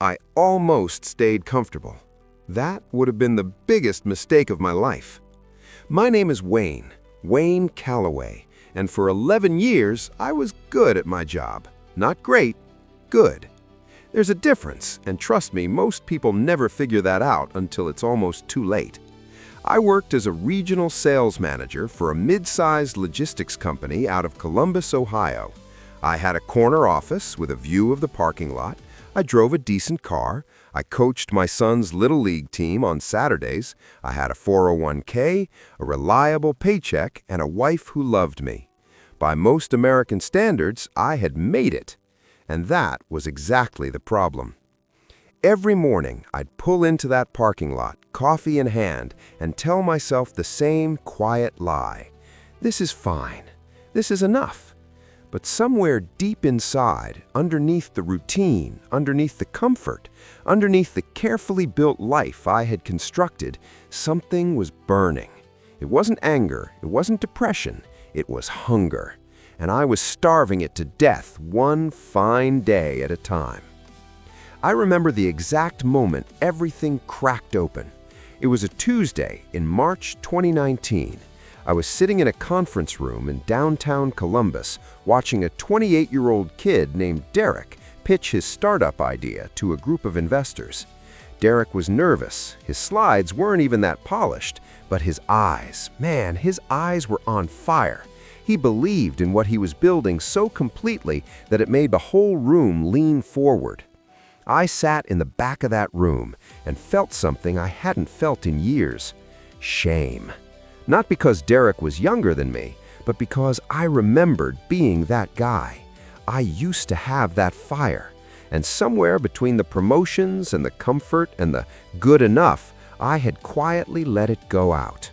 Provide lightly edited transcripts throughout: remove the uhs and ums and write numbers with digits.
I almost stayed comfortable. That would have been the biggest mistake of my life. My name is Wayne Calloway, and for 11 years I was good at my job. Not great, good. There's a difference, and trust me, most people never figure that out until it's almost too late. I worked as a regional sales manager for a mid-sized logistics company out of Columbus, Ohio. I had a corner office with a view of the parking lot. I drove a decent car. I coached my son's Little League team on Saturdays. I had a 401k, a reliable paycheck, and a wife who loved me. By most American standards, I had made it. And that was exactly the problem. Every morning, I'd pull into that parking lot, coffee in hand, and tell myself the same quiet lie. This is fine. This is enough. But somewhere deep inside, underneath the routine, underneath the comfort, underneath the carefully built life I had constructed, something was burning. It wasn't anger, it wasn't depression, it was hunger. And I was starving it to death one fine day at a time. I remember the exact moment everything cracked open. It was a Tuesday in March 2019. I was sitting in a conference room in downtown Columbus watching a 28-year-old kid named Derek pitch his startup idea to a group of investors. Derek was nervous. His slides weren't even that polished, but his eyes, man, his eyes were on fire. He believed in what he was building so completely that it made the whole room lean forward. I sat in the back of that room and felt something I hadn't felt in years: shame. Not because Derek was younger than me, but because I remembered being that guy. I used to have that fire, and somewhere between the promotions and the comfort and the good enough, I had quietly let it go out.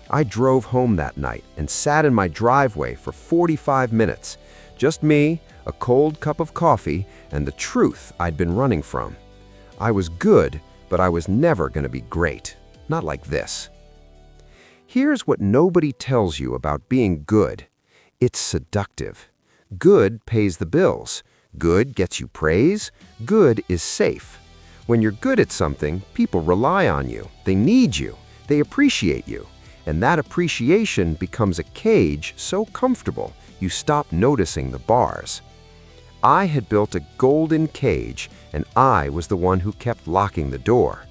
I drove home that night and sat in my driveway for 45 minutes. Just me, a cold cup of coffee, and the truth I'd been running from. I was good, but I was never going to be great. Not like this. Here's what nobody tells you about being good. It's seductive. Good pays the bills. Good gets you praise. Good is safe. When you're good at something, people rely on you. They need you. They appreciate you. And that appreciation becomes a cage so comfortable you stop noticing the bars. I had built a golden cage, and I was the one who kept locking the door.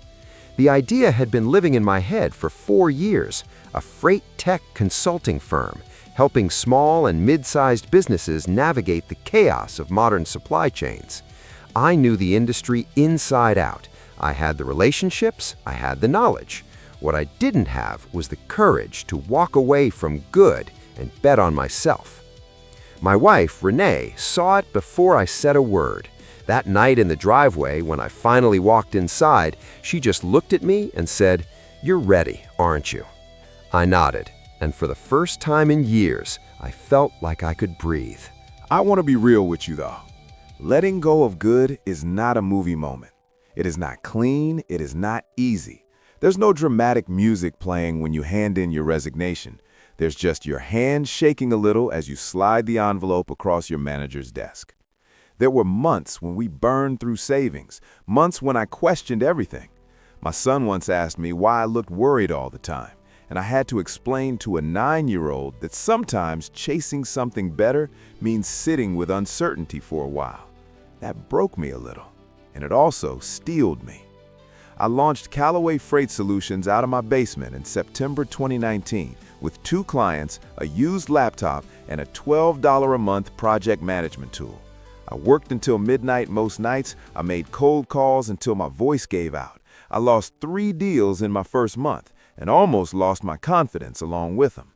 The idea had been living in my head for 4 years, a freight tech consulting firm, helping small and mid-sized businesses navigate the chaos of modern supply chains. I knew the industry inside out. I had the relationships, I had the knowledge. What I didn't have was the courage to walk away from good and bet on myself. My wife, Renee, saw it before I said a word. That night in the driveway, when I finally walked inside, she just looked at me and said, "You're ready, aren't you?" I nodded, and for the first time in years, I felt like I could breathe. I want to be real with you, though. Letting go of good is not a movie moment. It is not clean. It is not easy. There's no dramatic music playing when you hand in your resignation. There's just your hand shaking a little as you slide the envelope across your manager's desk. There were months when we burned through savings, months when I questioned everything. My son once asked me why I looked worried all the time, and I had to explain to a 9-year-old that sometimes chasing something better means sitting with uncertainty for a while. That broke me a little, and it also steeled me. I launched Calloway Freight Solutions out of my basement in September 2019 with 2 clients, a used laptop, and a $12 a month project management tool. I worked until midnight most nights. I made cold calls until my voice gave out. I lost 3 deals in my first month and almost lost my confidence along with them.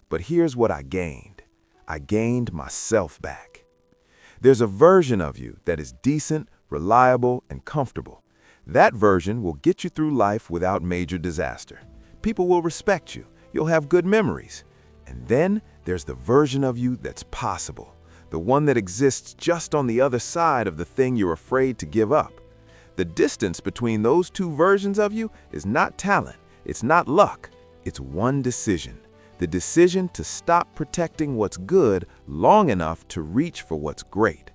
But here's what I gained. I gained myself back. There's a version of you that is decent, reliable, and comfortable. That version will get you through life without major disaster. People will respect you. You'll have good memories. And then there's the version of you that's possible. The one that exists just on the other side of the thing you're afraid to give up. The distance between those 2 versions of you is not talent, it's not luck, it's one decision. The decision to stop protecting what's good long enough to reach for what's great.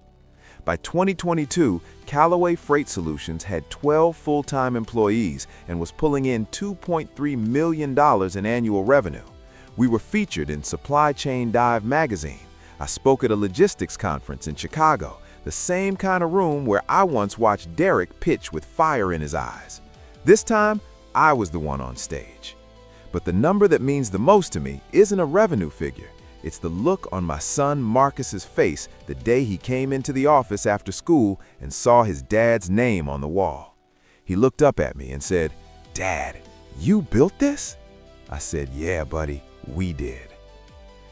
By 2022, Calloway Freight Solutions had 12 full-time employees and was pulling in $2.3 million in annual revenue. We were featured in Supply Chain Dive magazine. I spoke at a logistics conference in Chicago, the same kind of room where I once watched Derek pitch with fire in his eyes. This time, I was the one on stage. But the number that means the most to me isn't a revenue figure. It's the look on my son Marcus's face the day he came into the office after school and saw his dad's name on the wall. He looked up at me and said, "Dad, you built this?" I said, "Yeah, buddy, we did."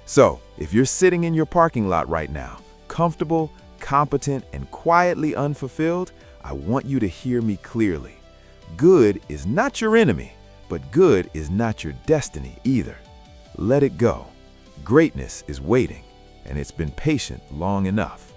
So, if you're sitting in your parking lot right now, comfortable, competent, and quietly unfulfilled, I want you to hear me clearly. Good is not your enemy, but good is not your destiny either. Let it go. Greatness is waiting, and it's been patient long enough.